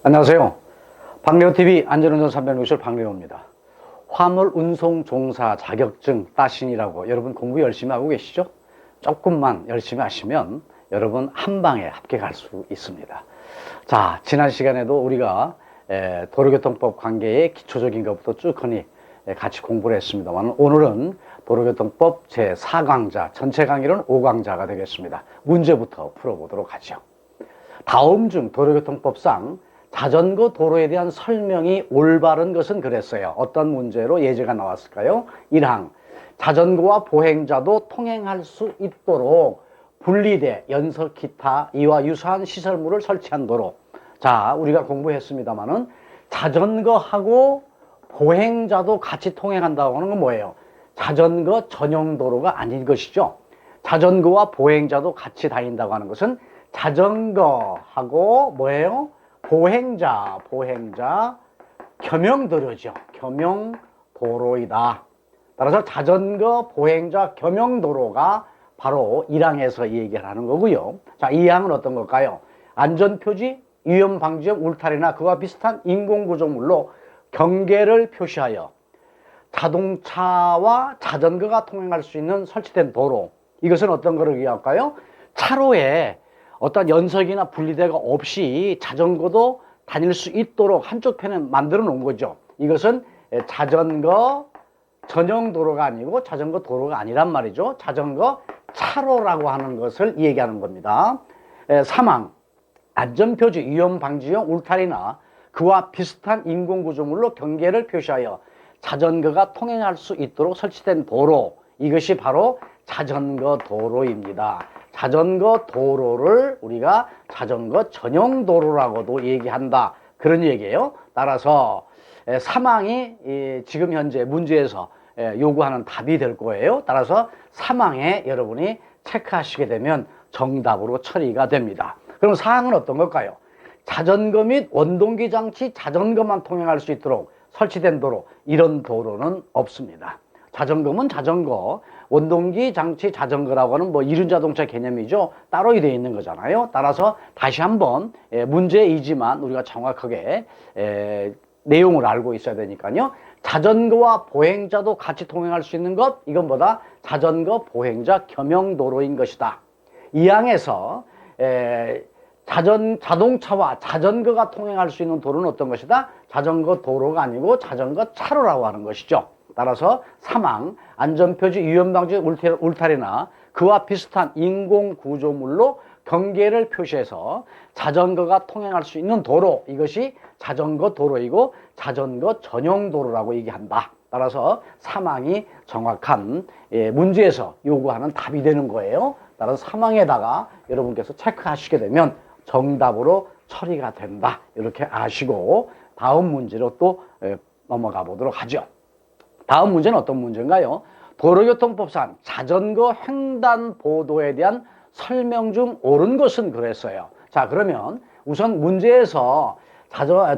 안녕하세요. 박래호TV 안전운전 360 박래호입니다. 화물운송 종사 자격증 따신이라고 여러분 공부 열심히 하고 계시죠? 조금만 열심히 하시면 여러분 한 방에 합격할 수 있습니다. 자, 지난 시간에도 우리가 도로교통법 관계의 기초적인 것부터 쭉 흔히 같이 공부를 했습니다만, 오늘은 도로교통법 제4강자, 전체 강의는 5강자가 되겠습니다. 문제부터 풀어보도록 하죠. 다음 중 도로교통법상 자전거 도로에 대한 설명이 올바른 것은 그랬어요. 어떤 문제로 예제가 나왔을까요? 1항, 자전거와 보행자도 통행할 수 있도록 분리대, 연석, 기타 이와 유사한 시설물을 설치한 도로. 자, 우리가 공부했습니다마는 자전거하고 보행자도 같이 통행한다고 하는 건 뭐예요? 자전거 전용 도로가 아닌 것이죠. 자전거와 보행자도 같이 다닌다고 하는 것은 자전거하고 뭐예요? 보행자 겸용도로죠. 겸용도로이다. 따라서 자전거, 보행자, 겸용도로가 바로 1항에서 얘기를 하는 거고요. 자, 2항은 어떤 걸까요? 안전표지, 위험방지용 울타리나 그와 비슷한 인공구조물로 경계를 표시하여 자동차와 자전거가 통행할 수 있는 설치된 도로. 이것은 어떤 거를 의미할까요? 차로에 어떤 연석이나 분리대가 없이 자전거도 다닐 수 있도록 한쪽 편에 만들어 놓은 거죠. 이것은 자전거 전용 도로가 아니고 자전거 도로가 아니란 말이죠. 자전거 차로라고 하는 것을 얘기하는 겁니다. 3항, 안전표지, 위험방지용 울타리나 그와 비슷한 인공구조물로 경계를 표시하여 자전거가 통행할 수 있도록 설치된 도로. 이것이 바로 자전거 도로입니다. 자전거 도로를 우리가 자전거 전용 도로라고도 얘기한다. 그런 얘기예요. 따라서 3항이 지금 현재 문제에서 요구하는 답이 될 거예요. 따라서 3항에 여러분이 체크하시게 되면 정답으로 처리가 됩니다. 그럼 4항은 어떤 걸까요? 자전거 및 원동기 장치 자전거만 통행할 수 있도록 설치된 도로. 이런 도로는 없습니다. 자전거면 자전거, 원동기 장치 자전거라고 하는 뭐 이륜자동차 개념이죠. 따로 되어 있는 거잖아요. 따라서 다시 한번 문제이지만 우리가 정확하게 내용을 알고 있어야 되니까요. 자전거와 보행자도 같이 통행할 수 있는 것, 이건 뭐다? 자전거, 보행자 겸용도로인 것이다. 2항에서 자동차와 자전거가 통행할 수 있는 도로는 어떤 것이다? 자전거 도로가 아니고 자전거 차로라고 하는 것이죠. 따라서 3항, 안전표지, 위험방지 울타리나 그와 비슷한 인공구조물로 경계를 표시해서 자전거가 통행할 수 있는 도로, 이것이 자전거 도로이고 자전거 전용 도로라고 얘기한다. 따라서 3항이 정확한 문제에서 요구하는 답이 되는 거예요. 따라서 3항에다가 여러분께서 체크하시게 되면 정답으로 처리가 된다. 이렇게 아시고 다음 문제로 또 넘어가 보도록 하죠. 다음 문제는 어떤 문제인가요? 도로교통법상 자전거 횡단보도에 대한 설명 중 옳은 것은 그랬어요. 자, 그러면 우선 문제에서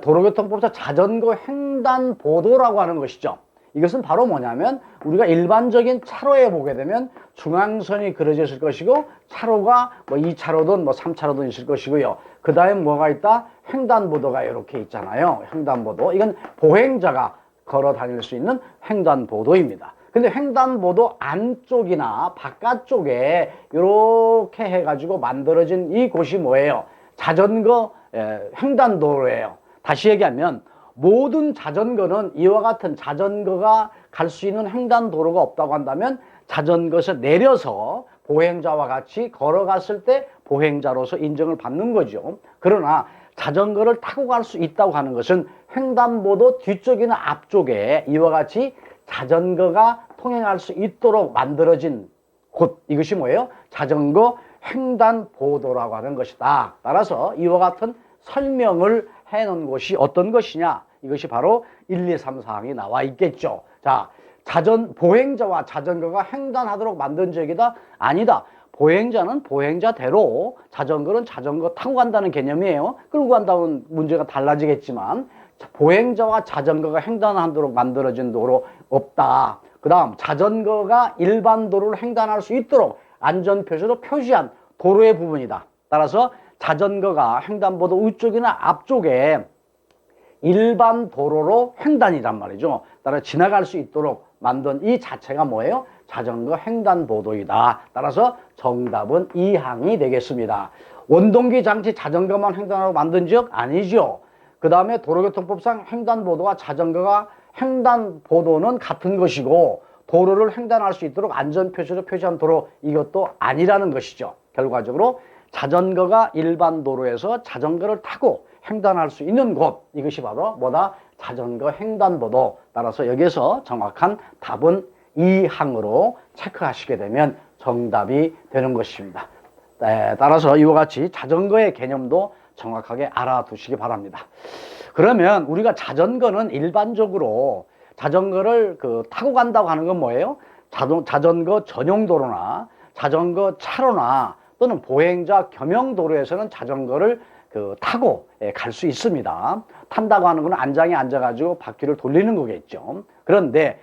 도로교통법상 자전거 횡단보도라고 하는 것이죠. 이것은 바로 뭐냐면 우리가 일반적인 차로에 보게 되면 중앙선이 그려져 있을 것이고 차로가 뭐 2차로든 뭐 3차로든 있을 것이고요. 그 다음에 뭐가 있다? 횡단보도가 이렇게 있잖아요. 횡단보도. 이건 보행자가 걸어 다닐 수 있는 횡단보도입니다. 근데 횡단보도 안쪽이나 바깥쪽에 이렇게 해가지고 만들어진 이 곳이 뭐예요? 자전거 횡단도로예요. 다시 얘기하면 모든 자전거는 이와 같은 자전거가 갈 수 있는 횡단도로가 없다고 한다면 자전거에서 내려서 보행자와 같이 걸어갔을 때 보행자로서 인정을 받는 거죠. 그러나 자전거를 타고 갈 수 있다고 하는 것은 횡단보도 뒤쪽이나 앞쪽에 이와 같이 자전거가 통행할 수 있도록 만들어진 곳, 이것이 뭐예요? 자전거 횡단보도라고 하는 것이다. 따라서 이와 같은 설명을 해놓은 곳이 어떤 것이냐? 이것이 바로 1, 2, 3, 4항이 나와 있겠죠. 자, 보행자와 자전거가 횡단하도록 만든 지역이다? 아니다. 보행자는 보행자대로, 자전거는 자전거 타고 간다는 개념이에요. 끌고 간다면 문제가 달라지겠지만 보행자와 자전거가 횡단하도록 만들어진 도로 없다. 그 다음 자전거가 일반 도로를 횡단할 수 있도록 안전표시로 표시한 도로의 부분이다. 따라서 자전거가 횡단보도 위쪽이나 앞쪽에 일반 도로로 횡단이란 말이죠. 따라 지나갈 수 있도록 만든 이 자체가 뭐예요? 자전거 횡단보도이다. 따라서 정답은 2항이 되겠습니다. 원동기 장치 자전거만 횡단하고 만든 지역 아니죠. 그 다음에 도로교통법상 횡단보도와 자전거가 횡단보도는 같은 것이고 도로를 횡단할 수 있도록 안전표시로 표시한 도로 이것도 아니라는 것이죠. 결과적으로 자전거가 일반 도로에서 자전거를 타고 횡단할 수 있는 곳 이것이 바로 뭐다? 자전거 횡단보도. 따라서 여기서 정확한 답은 2항으로 체크하시게 되면 정답이 되는 것입니다. 따라서 이와 같이 자전거의 개념도 정확하게 알아두시기 바랍니다. 그러면 우리가 자전거는 일반적으로 자전거를 타고 간다고 하는 건 뭐예요? 자전거 전용 도로나 자전거 차로나 또는 보행자 겸용 도로에서는 자전거를 타고 갈 수 있습니다. 탄다고 하는 건 안장에 앉아가지고 바퀴를 돌리는 거겠죠. 그런데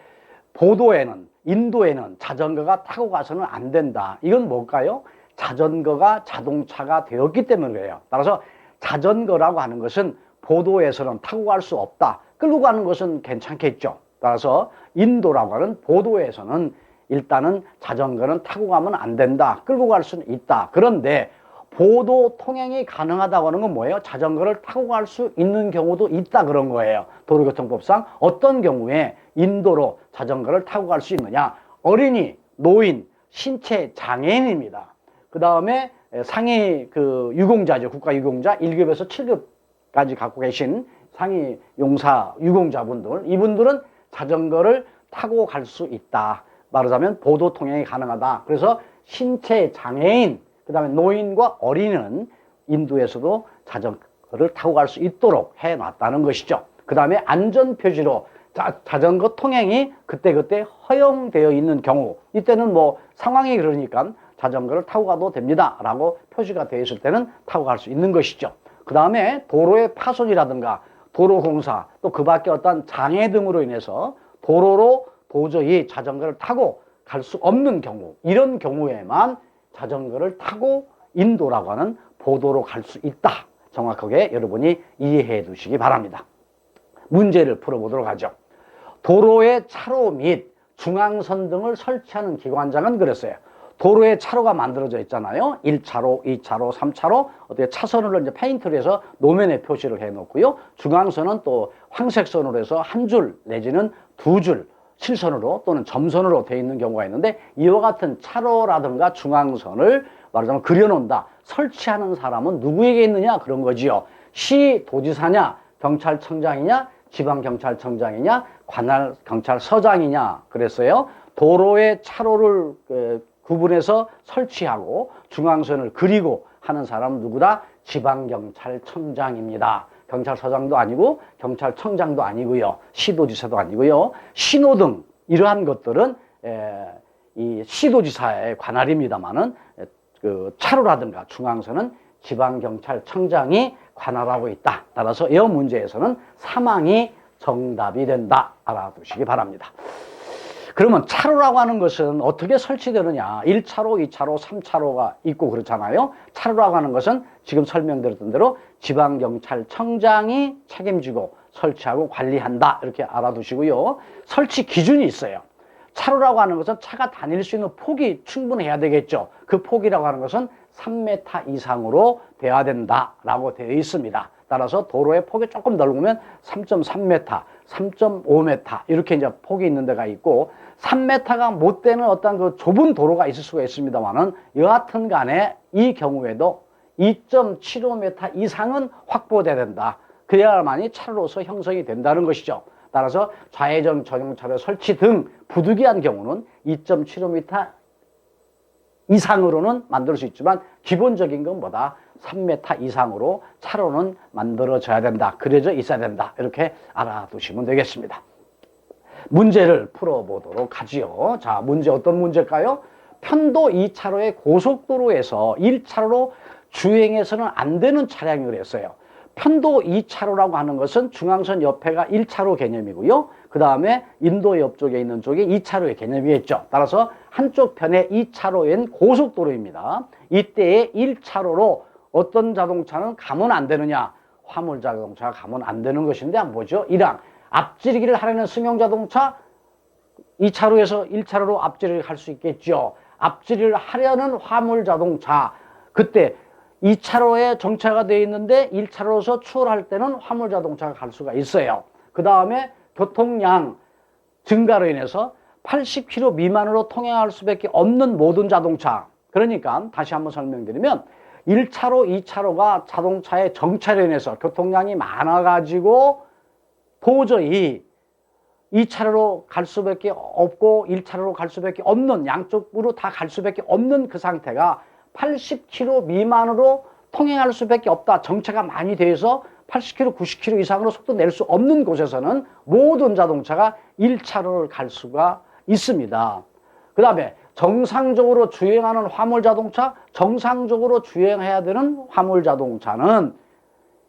보도에는, 인도에는 자전거가 타고 가서는 안 된다. 이건 뭘까요? 자전거가 자동차가 되었기 때문이에요. 따라서 자전거라고 하는 것은 보도에서는 타고 갈 수 없다. 끌고 가는 것은 괜찮겠죠. 따라서 인도라고 하는 보도에서는 일단은 자전거는 타고 가면 안 된다. 끌고 갈 수는 있다. 그런데 보도 통행이 가능하다고 하는 건 뭐예요? 자전거를 타고 갈 수 있는 경우도 있다 그런 거예요. 도로교통법상 어떤 경우에 인도로 자전거를 타고 갈 수 있느냐? 어린이, 노인, 신체 장애인입니다. 그 다음에 상위 유공자죠. 국가 유공자 1급에서 7급까지 갖고 계신 상위 용사 유공자분들, 이분들은 자전거를 타고 갈 수 있다. 말하자면 보도 통행이 가능하다. 그래서 신체 장애인, 그 다음에 노인과 어린이는 인도에서도 자전거를 타고 갈 수 있도록 해놨다는 것이죠. 그 다음에 안전표시로 자전거 통행이 그때그때 허용되어 있는 경우, 이때는 뭐 상황이 그러니까 자전거를 타고 가도 됩니다 라고 표시가 되어 있을 때는 타고 갈 수 있는 것이죠. 그 다음에 도로의 파손이라든가 도로공사 또 그 밖에 어떤 장애 등으로 인해서 도로로 도저히 자전거를 타고 갈 수 없는 경우, 이런 경우에만 자전거를 타고 인도라고 하는 보도로 갈 수 있다. 정확하게 여러분이 이해해 두시기 바랍니다. 문제를 풀어보도록 하죠. 도로의 차로 및 중앙선 등을 설치하는 기관장은 그랬어요. 도로에 차로가 만들어져 있잖아요. 1차로, 2차로, 3차로 어떻게 차선으로 이제 페인트를 해서 노면에 표시를 해 놓고요. 중앙선은 또 황색선으로 해서 한 줄 내지는 두 줄 실선으로 또는 점선으로 되어 있는 경우가 있는데 이와 같은 차로라든가 중앙선을 말하자면 그려놓는다. 설치하는 사람은 누구에게 있느냐 그런 거지요. 시도지사냐, 경찰청장이냐, 지방경찰청장이냐, 관할경찰서장이냐 그랬어요. 도로의 차로를 구분해서 설치하고 중앙선을 그리고 하는 사람은 누구다? 지방경찰청장입니다. 경찰서장도 아니고 경찰청장도 아니고요. 시도지사도 아니고요. 신호등 이러한 것들은 이 시도지사의 관할입니다만은 차로라든가 중앙선은 지방경찰청장이 관할하고 있다. 따라서 이 문제에서는 사망이 정답이 된다. 알아두시기 바랍니다. 그러면 차로라고 하는 것은 어떻게 설치되느냐? 1차로, 2차로, 3차로가 있고 그렇잖아요. 차로라고 하는 것은 지금 설명드렸던 대로 지방경찰청장이 책임지고 설치하고 관리한다. 이렇게 알아두시고요. 설치 기준이 있어요. 차로라고 하는 것은 차가 다닐 수 있는 폭이 충분해야 되겠죠. 그 폭이라고 하는 것은 3m 이상으로 돼야 된다라고 되어 있습니다. 따라서 도로의 폭이 조금 넓으면 3.3m, 3.5m 이렇게 이제 폭이 있는 데가 있고 3m가 못 되는 어떤 그 좁은 도로가 있을 수가 있습니다만은 여하튼 간에 이 경우에도 2.75m 이상은 확보돼야 된다. 그래야만이 차로로서 형성이 된다는 것이죠. 따라서 좌회전 전용차로 설치 등 부득이한 경우는 2.75m 이상으로는 만들 수 있지만 기본적인 건 뭐다? 3m 이상으로 차로는 만들어져야 된다. 그려져 있어야 된다. 이렇게 알아두시면 되겠습니다. 문제를 풀어보도록 하지요. 자, 문제 어떤 문제일까요? 편도 2차로의 고속도로에서 1차로로 주행해서는 안 되는 차량이 그랬어요. 편도 2차로라고 하는 것은 중앙선 옆에가 1차로 개념이고요. 그 다음에 인도 옆쪽에 있는 쪽이 2차로의 개념이겠죠. 따라서 한쪽 편에 2차로인 고속도로입니다. 이때에 1차로로 어떤 자동차는 가면 안 되느냐? 화물자동차가 가면 안 되는 것인데 뭐죠? 1항 앞지르기를 하려는 승용자동차 2차로에서 1차로로 앞지르기를 할 수 있겠죠. 앞지르기를 하려는 화물자동차 그때 2차로에 정차가 되어 있는데 1차로에서 추월할 때는 화물자동차가 갈 수가 있어요. 그 다음에 교통량 증가로 인해서 80km 미만으로 통행할 수밖에 없는 모든 자동차. 그러니까 다시 한번 설명드리면 1차로, 2차로가 자동차의 정차로 인해서 교통량이 많아가지고 도저히 2차로로 갈 수밖에 없고 1차로로 갈 수밖에 없는 양쪽으로 다 갈 수밖에 없는 그 상태가 80km 미만으로 통행할 수밖에 없다. 정체가 많이 돼서 80km, 90km 이상으로 속도 낼 수 없는 곳에서는 모든 자동차가 1차로를 갈 수가 있습니다. 그 다음에 정상적으로 주행하는 화물자동차, 정상적으로 주행해야 되는 화물자동차는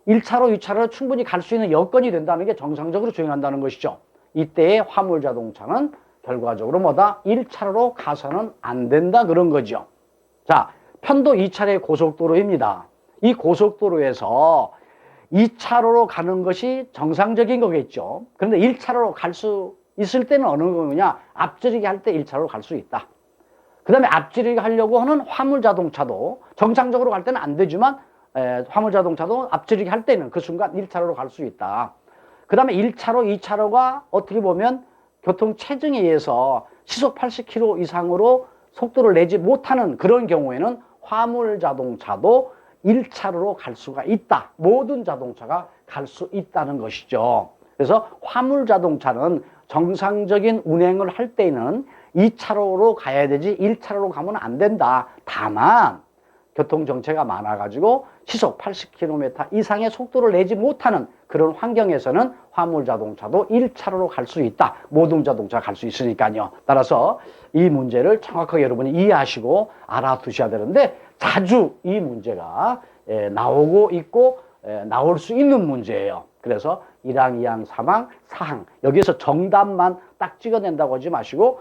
1차로, 2차로를 충분히 갈 수 있는 여건이 된다는 게 정상적으로 주행한다는 것이죠. 이때의 화물자동차는 결과적으로 뭐다? 1차로로 가서는 안 된다 그런 거죠. 자, 편도 2차로의 고속도로입니다. 이 고속도로에서 2차로로 가는 것이 정상적인 거겠죠. 그런데 1차로로 갈 수 있을 때는 어느 거냐? 앞지르기 할 때 1차로로 갈 수 있다. 그 다음에 앞지르기 하려고 하는 화물자동차도 정상적으로 갈 때는 안 되지만 화물자동차도 앞지르기 할 때는 그 순간 1차로로 갈 수 있다. 그 다음에 1차로, 2차로가 어떻게 보면 교통 체증에 의해서 시속 80km 이상으로 속도를 내지 못하는 그런 경우에는 화물자동차도 1차로로 갈 수가 있다. 모든 자동차가 갈 수 있다는 것이죠. 그래서 화물자동차는 정상적인 운행을 할 때는 2차로로 가야 되지 1차로로 가면 안 된다. 다만 교통정체가 많아가지고 시속 80km 이상의 속도를 내지 못하는 그런 환경에서는 화물자동차도 1차로로 갈 수 있다. 모든 자동차가 갈 수 있으니까요. 따라서 이 문제를 정확하게 여러분이 이해하시고 알아두셔야 되는데 자주 이 문제가 나오고 있고 나올 수 있는 문제예요. 그래서 1항, 2항, 3항, 4항 여기에서 정답만 딱 찍어낸다고 하지 마시고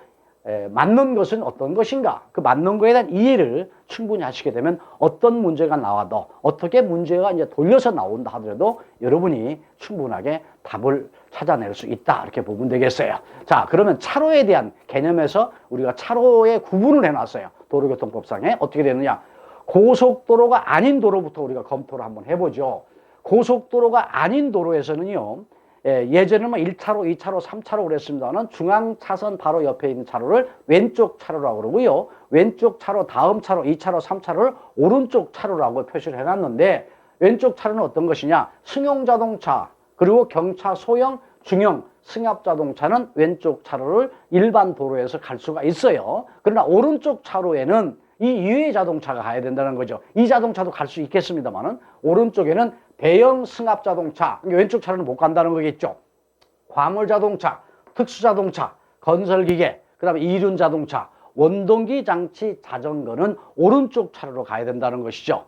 맞는 것은 어떤 것인가 그 맞는 거에 대한 이해를 충분히 하시게 되면 어떤 문제가 나와도 어떻게 문제가 이제 돌려서 나온다 하더라도 여러분이 충분하게 답을 찾아낼 수 있다 이렇게 보면 되겠어요. 자, 그러면 차로에 대한 개념에서 우리가 차로에 구분을 해놨어요. 도로교통법상에 어떻게 되느냐, 고속도로가 아닌 도로부터 우리가 검토를 한번 해보죠. 고속도로가 아닌 도로에서는요, 예전에는 1차로, 2차로, 3차로 그랬습니다만 중앙차선 바로 옆에 있는 차로를 왼쪽 차로라고 그러고요. 왼쪽 차로, 다음 차로, 2차로, 3차로를 오른쪽 차로라고 표시를 해놨는데 왼쪽 차로는 어떤 것이냐? 승용자동차, 그리고 경차, 소형, 중형, 승합자동차는 왼쪽 차로를 일반 도로에서 갈 수가 있어요. 그러나 오른쪽 차로에는 이 이외의 자동차가 가야 된다는 거죠. 이 자동차도 갈 수 있겠습니다만은 오른쪽에는 대형 승합자동차, 왼쪽 차로는 못 간다는 거겠죠. 화물자동차, 특수자동차, 건설기계, 그 다음에 이륜자동차, 원동기 장치 자전거는 오른쪽 차로로 가야 된다는 것이죠.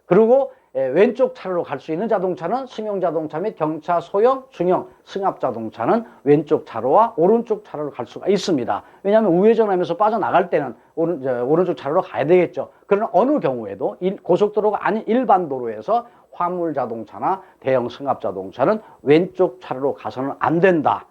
그리고 왼쪽 차로로 갈 수 있는 자동차는 승용자동차 및 경차, 소형, 중형, 승합자동차는 왼쪽 차로와 오른쪽 차로로 갈 수가 있습니다. 왜냐하면 우회전하면서 빠져나갈 때는 오른쪽 차로로 가야 되겠죠. 그러나 어느 경우에도 고속도로가 아닌 일반 도로에서 화물자동차나 대형 승합자동차는 왼쪽 차로로 가서는 안 된다.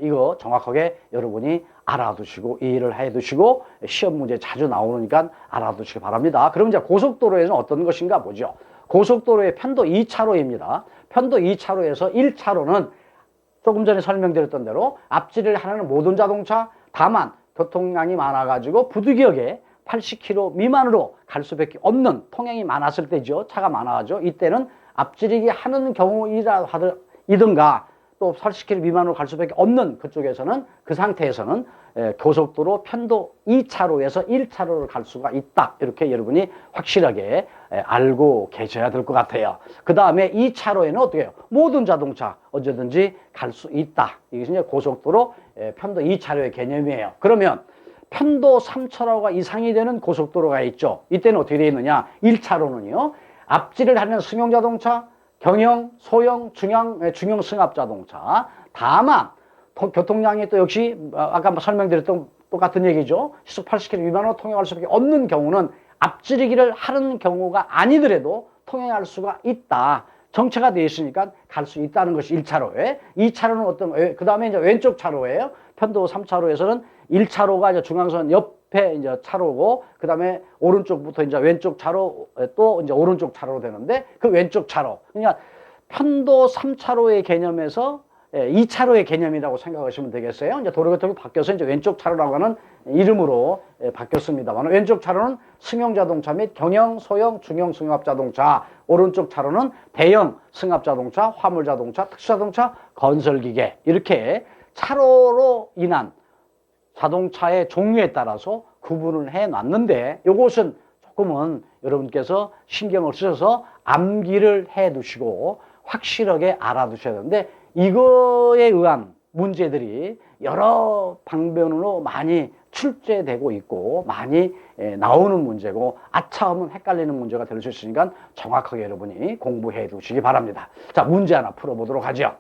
이거 정확하게 여러분이 알아두시고 이해를 해두시고 시험 문제 자주 나오니까 알아두시기 바랍니다. 그럼 이제 고속도로에는 어떤 것인가 보죠. 고속도로의 편도 2차로입니다. 편도 2차로에서 1차로는 조금 전에 설명드렸던 대로 앞지를 하는 모든 자동차, 다만 교통량이 많아가지고 부득이하게 80km 미만으로 갈 수밖에 없는 통행이 많았을 때죠. 차가 많아가지고 이때는 앞지르기 하는 경우이든가 또 80km 미만으로 갈 수밖에 없는 그쪽에서는 그 상태에서는 고속도로 편도 2차로에서 1차로를 갈 수가 있다. 이렇게 여러분이 확실하게 알고 계셔야 될 것 같아요. 그 다음에 2차로에는 어떻게 해요? 모든 자동차 언제든지 갈 수 있다. 이것이 이제 고속도로 편도 2차로의 개념이에요. 그러면 편도 3차로가 이상이 되는 고속도로가 있죠. 이때는 어떻게 되어 있느냐? 1차로는요. 앞지를 하는 승용자동차, 경형, 소형, 중형 승합자동차. 다만 교통량이 또 역시 아까 설명드렸던 똑같은 얘기죠. 시속 80km 미만으로 통행할 수밖에 없는 경우는 앞지르기를 하는 경우가 아니더라도 통행할 수가 있다. 정체가 되어 있으니까 갈 수 있다는 것이 1차로에. 2차로는 어떤, 그 다음에 이제 왼쪽 차로예요. 편도 3차로에서는 1차로가 이제 중앙선 옆에 이제 차로고, 그 다음에 오른쪽부터 이제 왼쪽 차로, 또 이제 오른쪽 차로로 되는데, 그 왼쪽 차로. 그러니까 편도 3차로의 개념에서 2차로의 개념이라고 생각하시면 되겠어요. 이제 도로교통이 바뀌어서 이제 왼쪽 차로라고 하는 이름으로 바뀌었습니다만, 왼쪽 차로는 승용 자동차 및 경영, 소형, 중형 승합 자동차, 오른쪽 차로는 대형 승합 자동차, 화물 자동차, 특수 자동차, 건설 기계, 이렇게 차로로 인한 자동차의 종류에 따라서 구분을 해 놨는데, 요것은 조금은 여러분께서 신경을 쓰셔서 암기를 해 두시고 확실하게 알아두셔야 되는데, 이거에 의한 문제들이 여러 방면으로 많이 출제되고 있고 많이 나오는 문제고, 아차하면 헷갈리는 문제가 될 수 있으니까 정확하게 여러분이 공부해 두시기 바랍니다. 자, 문제 하나 풀어보도록 하죠.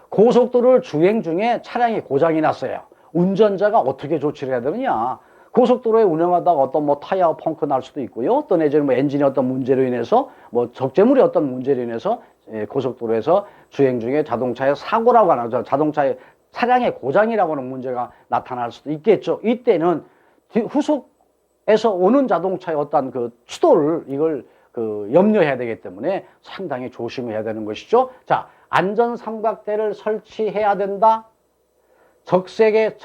고속도로를 주행 중에 차량이 고장이 났어요. 운전자가 어떻게 조치를 해야 되느냐. 고속도로에 운행하다가 어떤 뭐 타이어 펑크 날 수도 있고요. 어떤 예전에 뭐 엔진이 어떤 문제로 인해서, 뭐 적재물이 어떤 문제로 인해서 고속도로에서 주행 중에 자동차의 사고라고 하는, 자동차의 차량의 고장이라고 하는 문제가 나타날 수도 있겠죠. 이때는 후속에서 오는 자동차의 어떤 그 추돌을 이걸 염려해야 되기 때문에 상당히 조심해야 되는 것이죠. 자, 안전삼각대를 설치해야 된다. 적색의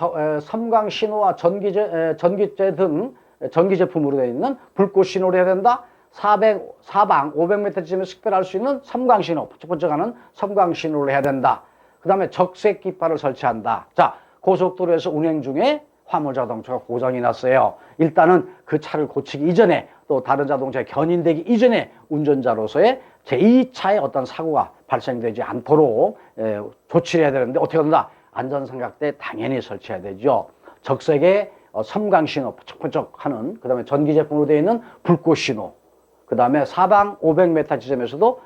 섬광 신호와 전기제 등 전기 제품으로 되어 있는 불꽃 신호를 해야 된다. 사방 500m쯤에 식별할 수 있는 섬광 신호, 번쩍번쩍하는 섬광 신호를 해야 된다. 그 다음에 적색 깃발을 설치한다. 자, 고속도로에서 운행 중에 화물 자동차가 고장이 났어요. 일단은 그 차를 고치기 이전에, 또 다른 자동차에 견인되기 이전에 운전자로서의 제2차의 어떤 사고가 발생되지 않도록 조치를 해야 되는데, 어떻게 한다? 안전삼각대 당연히 설치해야 되죠. 적색의 섬광신호, 번쩍번쩍하는, 그 다음에 전기 제품으로 되어 있는 불꽃신호, 그 다음에 사방 500m 지점에서도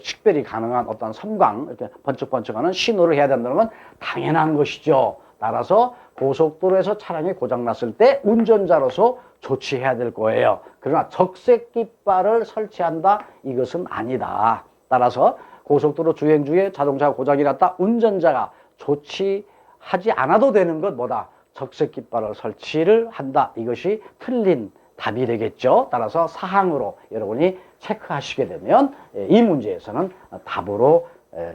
식별이 가능한 어떤 섬광, 이렇게 번쩍번쩍하는 신호를 해야 된다는 건 당연한 것이죠. 따라서 고속도로에서 차량이 고장났을 때 운전자로서 조치해야 될 거예요. 그러나 적색 깃발을 설치한다? 이것은 아니다. 따라서 고속도로 주행 중에 자동차가 고장이 났다? 운전자가 조치하지 않아도 되는 것 뭐다? 적색 깃발을 설치를 한다. 이것이 틀린 답이 되겠죠. 따라서 사항으로 여러분이 체크하시게 되면 이 문제에서는 답으로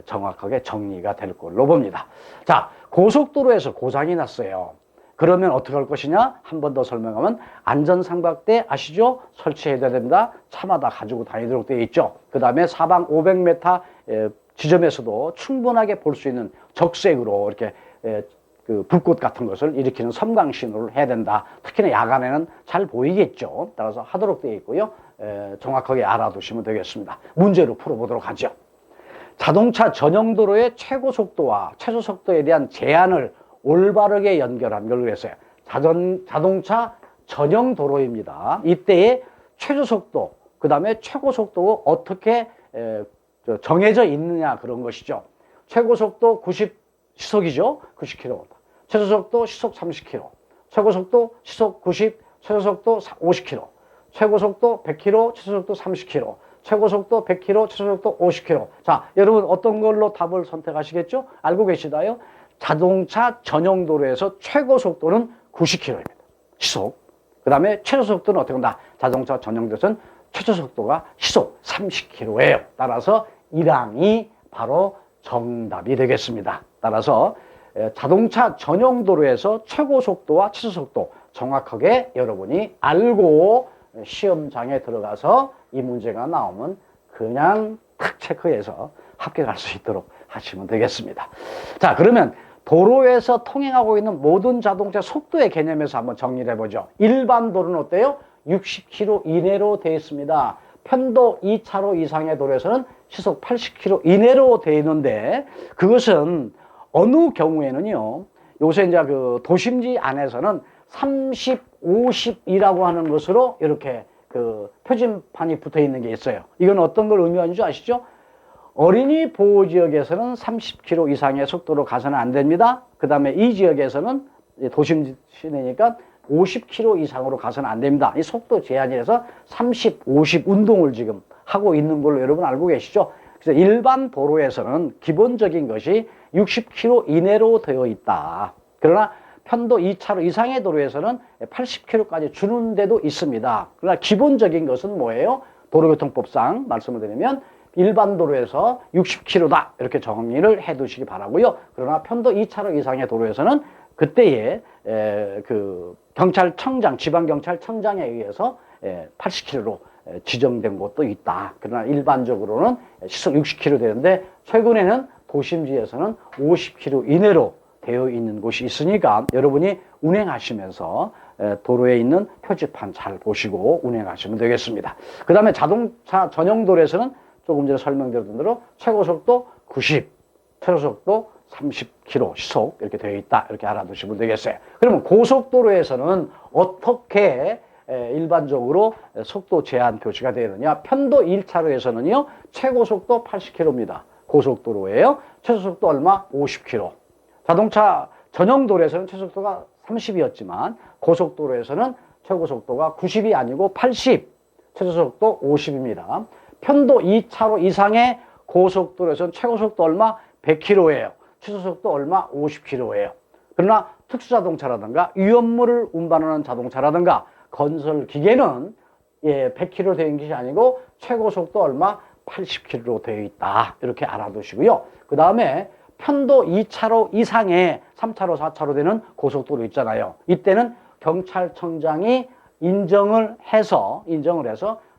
정확하게 정리가 될 걸로 봅니다. 자, 고속도로에서 고장이 났어요. 그러면 어떻게 할 것이냐? 한 번 더 설명하면, 안전삼각대 아시죠? 설치해야 됩니다. 차마다 가지고 다니도록 되어 있죠. 그 다음에 사방 500m 지점에서도 충분하게 볼 수 있는 적색으로 이렇게 그 불꽃 같은 것을 일으키는 섬광 신호를 해야 된다. 특히나 야간에는 잘 보이겠죠. 따라서 하도록 되어 있고요. 정확하게 알아두시면 되겠습니다. 문제로 풀어보도록 하죠. 자동차 전용 도로의 최고 속도와 최소 속도에 대한 제한을 올바르게 연결한 걸 그랬어요. 자동차 전용 도로입니다. 이때의 최저 속도, 그 다음에 최고 속도가 어떻게 정해져 있느냐, 그런 것이죠. 최고 속도 90, 시속이죠. 90km. 최소 속도 시속 30km. 최고 속도 시속 90, 최소 속도 50km. 최고 속도 100km, 최소 속도 30km. 최고 속도 100km, 최소 속도 50km. 자, 여러분 어떤 걸로 답을 선택하시겠죠? 알고 계시나요? 자동차 전용 도로에서 최고 속도는 90km입니다. 시속. 그 다음에 최소 속도는 어떻게 한다? 자동차 전용 도로에서는 최저 속도가 시속 30km예요. 따라서 1항이 바로 정답이 되겠습니다. 따라서 자동차 전용 도로에서 최고 속도와 최소 속도 정확하게 여러분이 알고 시험장에 들어가서 이 문제가 나오면 그냥 탁 체크해서 합격할 수 있도록 하시면 되겠습니다. 자, 그러면 도로에서 통행하고 있는 모든 자동차 속도의 개념에서 한번 정리를 해보죠. 일반 도로는 어때요? 60km 이내로 되어 있습니다. 편도 2차로 이상의 도로에서는 시속 80km 이내로 되어 있는데, 그것은 어느 경우에는요, 요새 이제 그 도심지 안에서는 30, 50이라고 하는 것으로 이렇게 그 표지판이 붙어 있는 게 있어요. 이건 어떤 걸 의미하는지 아시죠? 어린이 보호지역에서는 30km 이상의 속도로 가서는 안 됩니다. 그 다음에 이 지역에서는 도심 시내니까 50km 이상으로 가서는 안 됩니다. 이 속도 제한이라서 30, 50 운동을 지금 하고 있는 걸로 여러분 알고 계시죠? 그래서 일반 도로에서는 기본적인 것이 60km 이내로 되어 있다. 그러나 편도 2차로 이상의 도로에서는 80km까지 주는 데도 있습니다. 그러나 기본적인 것은 뭐예요? 도로교통법상 말씀을 드리면 일반 도로에서 60km다 이렇게 정리를 해 두시기 바라고요. 그러나 편도 2차로 이상의 도로에서는 그때에 그 경찰청장, 지방경찰청장에 의해서 80km로 지정된 곳도 있다. 그러나 일반적으로는 시속 60km 되는데 최근에는 도심지에서는 50km 이내로 되어 있는 곳이 있으니까 여러분이 운행하시면서 도로에 있는 표지판 잘 보시고 운행하시면 되겠습니다. 그 다음에 자동차 전용 도로에서는 조금 전에 설명드렸던 대로 최고속도 90, 최저속도 30km 시속 이렇게 되어 있다. 이렇게 알아두시면 되겠어요. 그러면 고속도로에서는 어떻게 일반적으로 속도 제한 표시가 되느냐? 편도 1차로에서는요, 최고속도 80km입니다. 고속도로예요. 최저속도 얼마? 50km. 자동차 전용 도로에서는 최저속도가 30이었지만 고속도로에서는 최고속도가 90이 아니고 80, 최저속도 50입니다. 편도 2차로 이상의 고속도로에서는 최고속도 얼마? 100km예요. 최저속도 얼마? 50km예요. 그러나 특수자동차라든가 위험물을 운반하는 자동차라든가 건설기계는 100km 되어 있는 것이 아니고 최고속도 얼마? 80km로 되어 있다. 이렇게 알아두시고요. 그 다음에 편도 2차로 이상의 3차로, 4차로 되는 고속도로 있잖아요. 이때는 경찰청장이 인정을 해서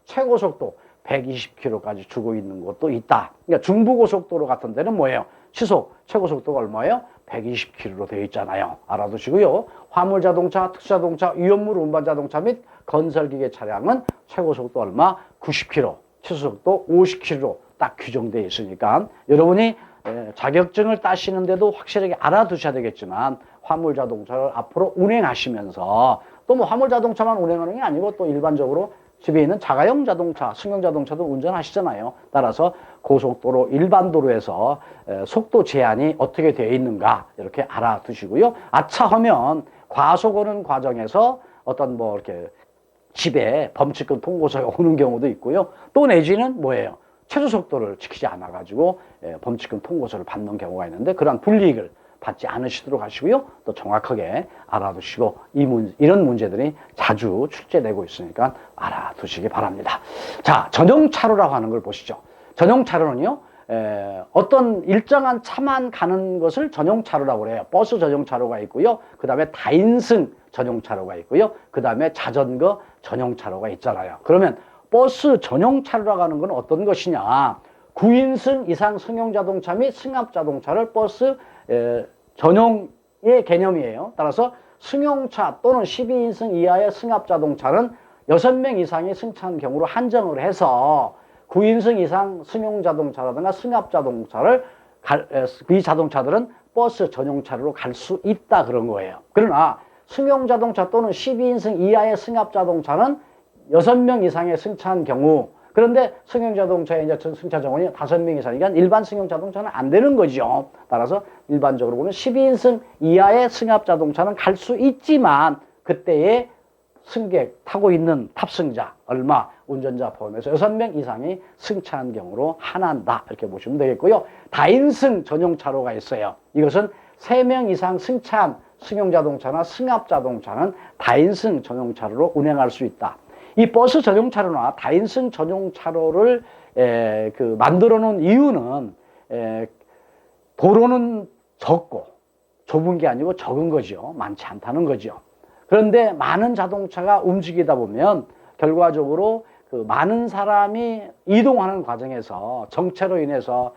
최고속도 120km까지 주고 있는 곳도 있다. 그러니까 중부고속도로 같은 데는 뭐예요? 시속 최고속도가 얼마예요? 120km로 되어 있잖아요. 알아두시고요. 화물자동차, 특수자동차, 위험물 운반자동차 및 건설기계 차량은 최고속도 얼마? 90km, 최저속도 50km로 딱 규정되어 있으니까 여러분이 자격증을 따시는데도 확실하게 알아두셔야 되겠지만 화물자동차를 앞으로 운행하시면서 또 뭐 화물자동차만 운행하는 게 아니고 또 일반적으로 집에 있는 자가용 자동차, 승용자동차도 운전하시잖아요. 따라서 고속도로, 일반 도로에서 속도 제한이 어떻게 되어 있는가 이렇게 알아두시고요. 아차 하면 과속 오는 과정에서 어떤 뭐 이렇게 집에 범칙금 통고서가 오는 경우도 있고요. 또 내지는 뭐예요? 최저속도를 지키지 않아가지고 범칙금 통고서를 받는 경우가 있는데 그러한 불이익을 받지 않으시도록 하시고요. 또 정확하게 알아두시고 이런 문제들이 자주 출제되고 있으니까 알아두시기 바랍니다. 자, 전용차로라고 하는 걸 보시죠. 전용차로는요. 어떤 일정한 차만 가는 것을 전용차로라고 그래요. 버스 전용차로가 있고요. 그 다음에 다인승 전용차로가 있고요. 그 다음에 자전거 전용차로가 있잖아요. 그러면 버스 전용차로라고 하는 건 어떤 것이냐? 9인승 이상 승용자동차 및 승합자동차를 버스 전용의 개념이에요. 따라서 승용차 또는 12인승 이하의 승합자동차는 6명 이상의 승차한 경우로 한정을 해서 9인승 이상 승용자동차라든가 승합자동차를 이 자동차들은 버스 전용차로로 갈 수 있다 그런 거예요. 그러나 승용자동차 또는 12인승 이하의 승합자동차는 6명 이상의 승차한 경우 그런데 승용자동차의 이제 승차 정원이 5명 이상이니까 일반 승용자동차는 안 되는 거죠. 따라서 일반적으로 보면 12인승 이하의 승합자동차는 갈 수 있지만 그때의 승객 타고 있는 탑승자 얼마 운전자 포함해서 6명 이상이 승차한 경우로 한한다 이렇게 보시면 되겠고요. 다인승 전용차로가 있어요. 이것은 3명 이상 승차한 승용자동차나 승합자동차는 다인승 전용차로로 운행할 수 있다. 이 버스 전용차로나 다인승 전용차로를 만들어 놓은 이유는 도로는 적고 좁은 게 아니고 적은 거죠. 많지 않다는 거죠. 그런데 많은 자동차가 움직이다 보면 결과적으로 그 많은 사람이 이동하는 과정에서 정체로 인해서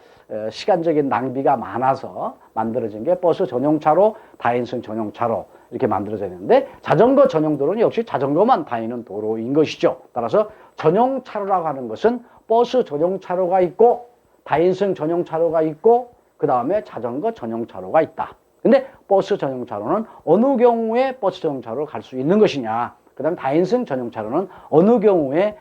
시간적인 낭비가 많아서 만들어진 게 버스 전용차로, 다인승 전용차로 이렇게 만들어졌는데 자전거 전용도로는 역시 자전거만 다니는 도로인 것이죠. 따라서 전용차로라고 하는 것은 버스 전용차로가 있고 다인승 전용차로가 있고 그 다음에 자전거 전용차로가 있다. 근데 버스 전용차로는 어느 경우에 버스 전용차로로 갈 수 있는 것이냐, 그 다음에 다인승 전용차로는 어느 경우에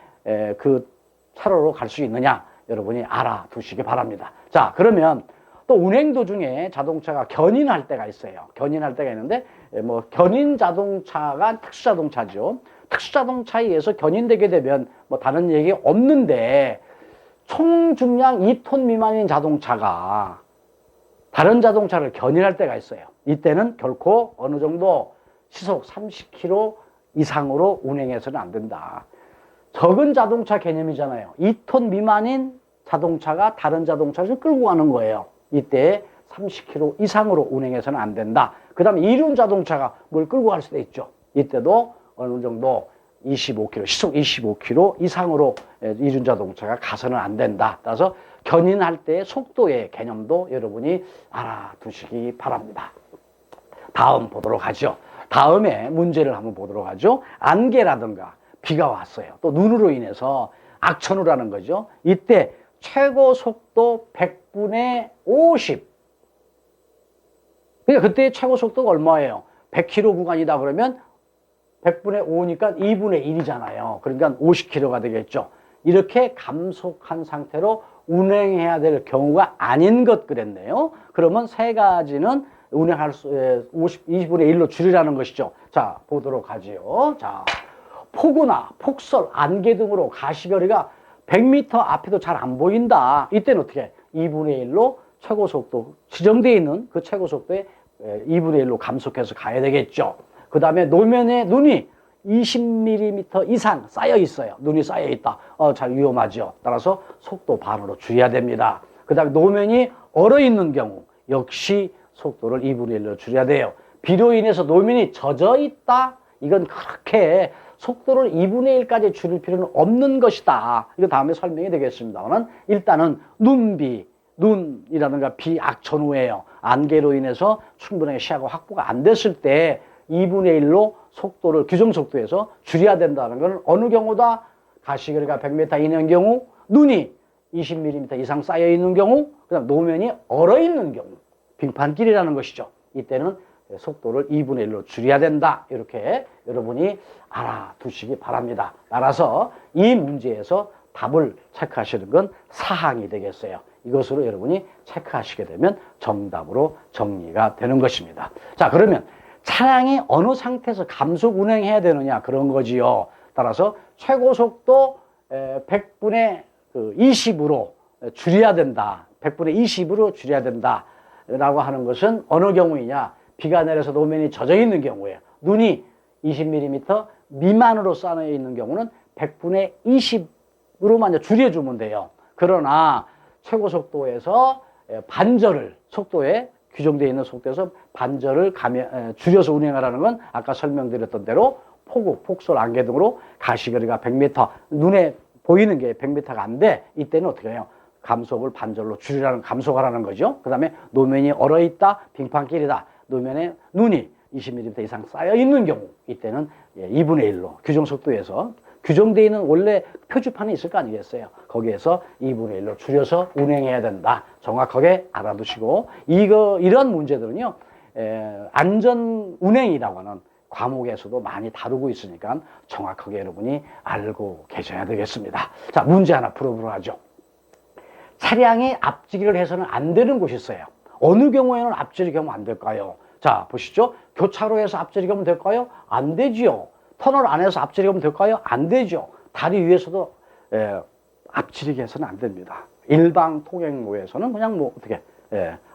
그 차로로 갈 수 있느냐 여러분이 알아두시기 바랍니다. 자, 그러면 또 운행 도중에 자동차가 견인할 때가 있어요. 견인할 때가 있는데 뭐 견인 자동차가 특수자동차죠. 특수자동차에 의해서 견인되게 되면 뭐 다른 얘기 없는데 총 중량 2톤 미만인 자동차가 다른 자동차를 견인할 때가 있어요. 이때는 결코 어느 정도 시속 30km 이상으로 운행해서는 안 된다. 적은 자동차 개념이잖아요. 2톤 미만인 자동차가 다른 자동차를 끌고 가는 거예요. 이때 30km 이상으로 운행해서는 안 된다. 그 다음에 이륜 자동차가 뭘 끌고 갈 수도 있죠. 이때도 어느 정도 25km, 시속 25km 이상으로 이륜 자동차가 가서는 안 된다. 따라서 견인할 때의 속도의 개념도 여러분이 알아두시기 바랍니다. 다음 보도록 하죠. 다음에 문제를 한번 보도록 하죠. 안개라든가 비가 왔어요. 또 눈으로 인해서 악천후라는 거죠. 이때 최고 속도 100분의 50. 그러니까 그때 최고 속도가 얼마예요? 100km 구간이다 그러면 100분의 5니까 2분의 1이잖아요. 그러니까 50km가 되겠죠. 이렇게 감속한 상태로 운행해야 될 경우가 아닌 것 그랬네요. 그러면 세 가지는 운행할 수, 20분의 1로 줄이라는 것이죠. 자, 보도록 하지요. 자, 폭우나 폭설, 안개 등으로 가시거리가 100m 앞에도 잘 안 보인다. 이때는 어떻게? 2분의 1로 최고 속도, 지정되어 있는 그 최고 속도에 2분의 1로 감속해서 가야 되겠죠. 그 다음에 노면에 눈이 20mm 이상 쌓여 있어요. 눈이 쌓여 있다. 잘 위험하죠. 따라서 속도 반으로 줄여야 됩니다. 그 다음에 노면이 얼어 있는 경우 역시 속도를 2분의 1로 줄여야 돼요. 비로 인해서 노면이 젖어 있다. 이건 그렇게 속도를 2분의 1까지 줄일 필요는 없는 것이다. 이거 다음에 설명이 되겠습니다만 일단은 눈이라든가 비 악천후예요. 안개로 인해서 충분하게 시야가 확보가 안 됐을 때 2분의 1로 속도를 규정 속도에서 줄여야 된다는 것은 어느 경우다? 가시거리가 100m 이내인 경우, 눈이 20mm 이상 쌓여 있는 경우, 그다음 노면이 얼어 있는 경우, 빙판길이라는 것이죠. 이때는 속도를 2분의 1로 줄여야 된다. 이렇게 여러분이 알아두시기 바랍니다. 따라서 이 문제에서 답을 체크하시는 건 사항이 되겠어요. 이것으로 여러분이 체크하시게 되면 정답으로 정리가 되는 것입니다. 자, 그러면 차량이 어느 상태에서 감속 운행해야 되느냐 그런 거지요. 따라서 최고 속도 100분의 20으로 줄여야 된다. 100분의 20으로 줄여야 된다. 라고 하는 것은 어느 경우이냐? 비가 내려서 노면이 젖어 있는 경우에 눈이 20mm 미만으로 쌓여 있는 경우는 100분의 20으로만 줄여주면 돼요. 그러나 최고 속도에서 반절을 속도에 규정되어 있는 속도에서 반절을 줄여서 운행하라는 건 아까 설명드렸던 대로 폭우, 폭설, 안개 등으로 가시거리가 100m, 눈에 보이는 게 100m가 안 돼. 이때는 어떻게 해요? 감속을 반절로 줄이라는, 감속하라는 거죠. 그 다음에 노면이 얼어있다, 빙판길이다. 노면에 눈이 20mm 이상 쌓여 있는 경우, 이때는 2분의 1로 규정 속도에서 규정되어 있는 원래 표지판이 있을 거 아니겠어요? 거기에서 2분의 1로 줄여서 운행해야 된다. 정확하게 알아두시고, 이런 문제들은요, 안전 운행이라고 하는 과목에서도 많이 다루고 있으니까 정확하게 여러분이 알고 계셔야 되겠습니다. 자, 문제 하나 풀어보도록 하죠. 차량이 앞지기를 해서는 안 되는 곳이 있어요. 어느 경우에는 앞지르기 하면 안 될까요? 자, 보시죠. 교차로에서 앞지르기 하면 될까요? 안 되지요. 터널 안에서 앞지르기 하면 될까요? 안 되죠. 다리 위에서도 앞지르기 해서는 안 됩니다. 일방 통행로에서는 그냥 뭐 어떻게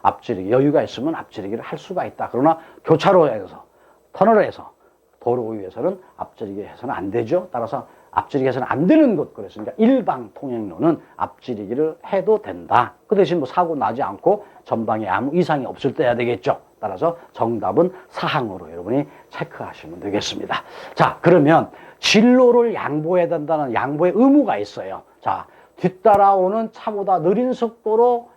앞지르기 여유가 있으면 앞지르기를 할 수가 있다. 그러나 교차로에서, 터널에서, 도로 위에서는 앞지르기 해서는 안 되죠. 따라서 앞지르기 해서는 안 되는 것, 그랬으니까 일방 통행로는 앞지르기를 해도 된다. 그 대신 뭐 사고 나지 않고 전방에 아무 이상이 없을 때 해야 되겠죠. 따라서 정답은 사항으로 여러분이 체크하시면 되겠습니다. 자, 그러면 진로를 양보해야 된다는 양보의 의무가 있어요. 자, 뒤따라오는 차보다 느린 속도로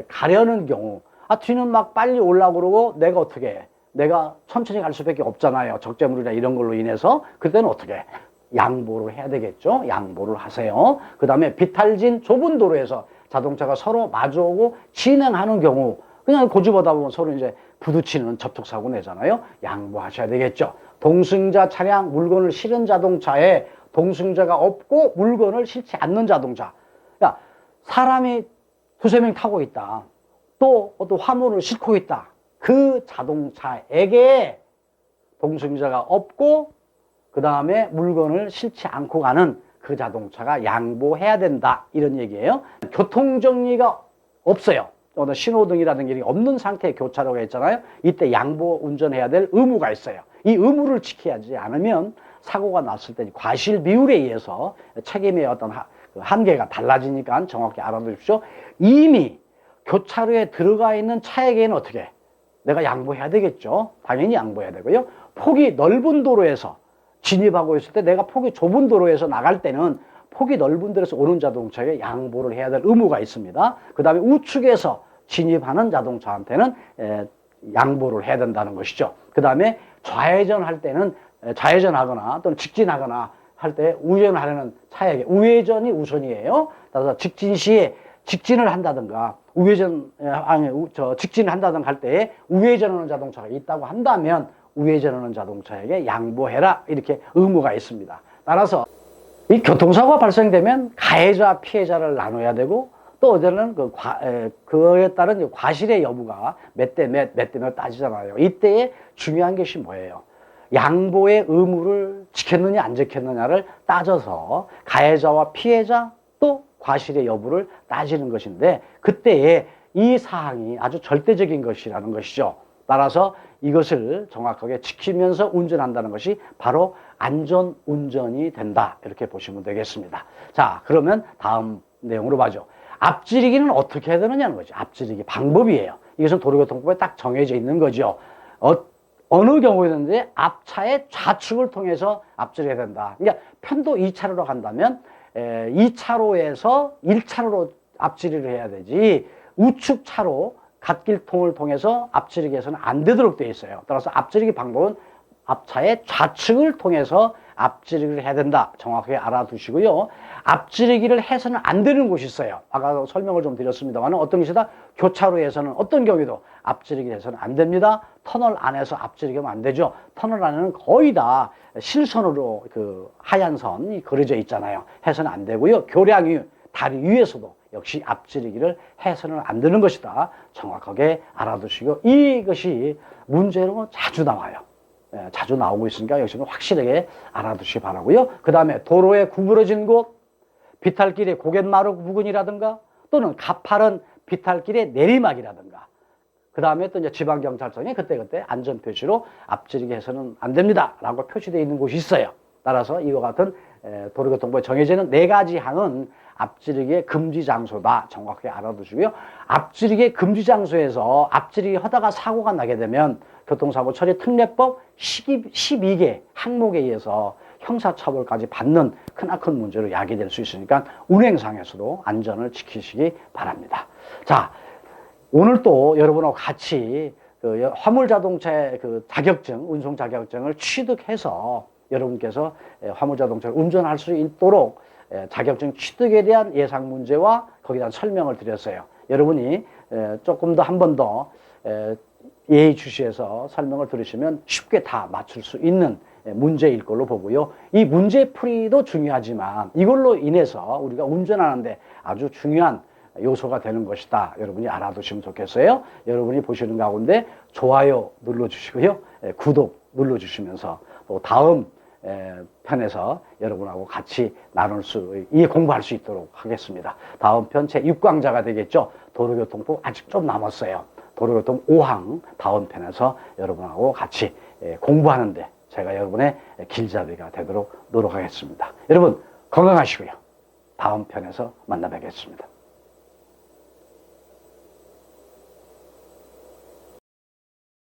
가려는 경우, 뒤는 막 빨리 오려고 그러고 내가 어떻게 해? 내가 천천히 갈 수밖에 없잖아요. 적재물이나 이런 걸로 인해서. 그때는 어떻게 해? 양보를 해야 되겠죠. 양보를 하세요. 그 다음에 비탈진 좁은 도로에서 자동차가 서로 마주오고 진행하는 경우, 그냥 고집하다 보면 서로 이제 부딪히는 접촉사고 내잖아요. 양보하셔야 되겠죠. 동승자 차량, 물건을 실은 자동차에 동승자가 없고 물건을 실지 않는 자동차. 그러니까 사람이 두세 명 타고 있다. 또 어떤 화물을 싣고 있다. 그 자동차에게 동승자가 없고 그 다음에 물건을 실지 않고 가는 그 자동차가 양보해야 된다 이런 얘기예요. 교통정리가 없어요. 어떤 신호등이라든가 이런 게 없는 상태의 교차로가 있잖아요. 이때 양보 운전해야 될 의무가 있어요. 이 의무를 지켜야지 않으면 사고가 났을 때 과실 비율에 의해서 책임의 어떤 한계가 달라지니까 정확히 알아두십시오. 이미 교차로에 들어가 있는 차에게는 어떻게? 내가 양보해야 되겠죠. 당연히 양보해야 되고요. 폭이 넓은 도로에서 진입하고 있을 때 내가 폭이 좁은 도로에서 나갈 때는 폭이 넓은 데서 오는 자동차에 양보를 해야 될 의무가 있습니다. 그 다음에 우측에서 진입하는 자동차한테는 양보를 해야 된다는 것이죠. 그 다음에 좌회전할 때는 좌회전하거나 또는 직진하거나 할 때 우회전하려는 차에게 우회전이 우선이에요. 따라서 직진 시에 직진을 한다든가 직진을 한다든가 할 때에 우회전하는 자동차가 있다고 한다면 우회전하는 자동차에게 양보해라 이렇게 의무가 있습니다. 따라서 이 교통사고가 발생되면 가해자, 피해자를 나눠야 되고 또 어제는 그에 따른 과실의 여부가 몇 대 몇 따지잖아요. 이때에 중요한 것이 뭐예요? 양보의 의무를 지켰느냐 안 지켰느냐를 따져서 가해자와 피해자 또 과실의 여부를 따지는 것인데 그때에 이 사항이 아주 절대적인 것이라는 것이죠. 따라서 이것을 정확하게 지키면서 운전한다는 것이 바로 안전운전이 된다 이렇게 보시면 되겠습니다. 자, 그러면 다음 내용으로 봐죠. 앞지르기는 어떻게 해야 되느냐는 거죠. 앞지르기 방법이에요. 이것은 도로교통법에 딱 정해져 있는 거죠. 어느 경우에든지 앞차의 좌측을 통해서 앞지르게 된다. 그러니까 편도 2차로로 간다면 2차로에서 1차로로 앞지르기를 해야 되지 우측 차로 갓길통을 통해서 앞지르기 해서는 안 되도록 되어 있어요. 따라서 앞지르기 방법은 앞차의 좌측을 통해서 앞지르기를 해야 된다. 정확하게 알아두시고요. 앞지르기를 해서는 안 되는 곳이 있어요. 아까 설명을 좀 드렸습니다만 어떤 것이다? 교차로에서는 어떤 경우에도 앞지르기를 해서는 안 됩니다. 터널 안에서 앞지르기하면 안 되죠. 터널 안에는 거의 다 실선으로 하얀 선이 그려져 있잖아요. 해서는 안 되고요. 교량 위, 다리 위에서도 역시 앞지르기를 해서는 안 되는 것이다. 정확하게 알아두시고 이것이 문제로 자주 나와요. 자주 나오고 있으니까 역시는 확실하게 알아두시기 바라고요. 그 다음에 도로에 구부러진 곳, 비탈길의 고갯마루 부근이라든가 또는 가파른 비탈길의 내리막이라든가 그 다음에 또 이제 지방경찰청에 그때그때 안전표시로 앞지르기 해서는 안 됩니다 라고 표시되어 있는 곳이 있어요. 따라서 이와 같은 도로교통법에 정해져 있는 4가지 항은 앞지르기의 금지 장소다. 정확하게 알아두시고요. 앞지르기의 금지 장소에서 앞지르기 하다가 사고가 나게 되면 교통사고 처리 특례법 12개 항목에 의해서 형사처벌까지 받는 크나큰 문제로 야기될 수 있으니까 운행상에서도 안전을 지키시기 바랍니다. 자, 오늘 또 여러분하고 같이 화물자동차의 자격증, 운송 자격증을 취득해서 여러분께서 화물자동차를 운전할 수 있도록 자격증 취득에 대한 예상 문제와 거기에 대한 설명을 드렸어요. 여러분이 조금 더 한 번 더 예의주시해서 설명을 들으시면 쉽게 다 맞출 수 있는 문제일 걸로 보고요. 이 문제풀이도 중요하지만 이걸로 인해서 우리가 운전하는데 아주 중요한 요소가 되는 것이다. 여러분이 알아두시면 좋겠어요. 여러분이 보시는 가운데 좋아요 눌러주시고요. 구독 눌러주시면서 또 다음 편에서 여러분하고 같이 공부할 수 있도록 하겠습니다. 다음 편 제6강자가 되겠죠. 도로교통법 아직 좀 남았어요. 도로교통 5항 다음 편에서 여러분하고 같이 공부하는데 제가 여러분의 길잡이가 되도록 노력하겠습니다. 여러분 건강하시고요. 다음 편에서 만나 뵙겠습니다.